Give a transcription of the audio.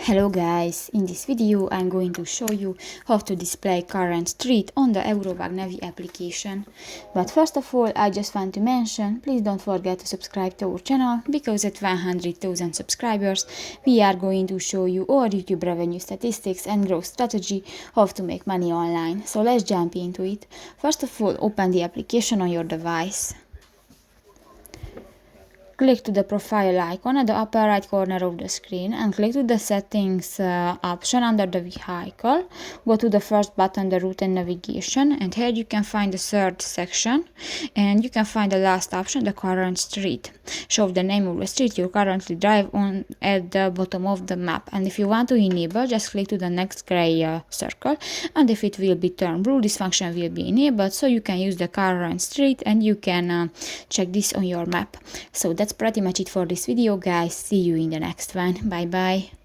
Hello guys, in this video I'm going to show you how to display current street on the Eurowag Navi application. But first of all, I just want to mention, please don't forget to subscribe to our channel, because at 100,000 subscribers we are going to show you our YouTube revenue statistics and growth strategy, how to make money online. So let's jump into it. First of all, open the application on your device. Click to the profile icon at the upper right corner of the screen and click to the settings option under the vehicle. Go to the first button, the route and navigation, and here you can find the third section and you can find the last option, the current street. Show the name of the street you currently drive on at the bottom of the map, and if you want to enable, just click to the next gray circle, and if it will be turned blue, this function will be enabled, so you can use the current street and you can check this on your map. So that's pretty much it for this video, guys. See you in the next one. Bye bye.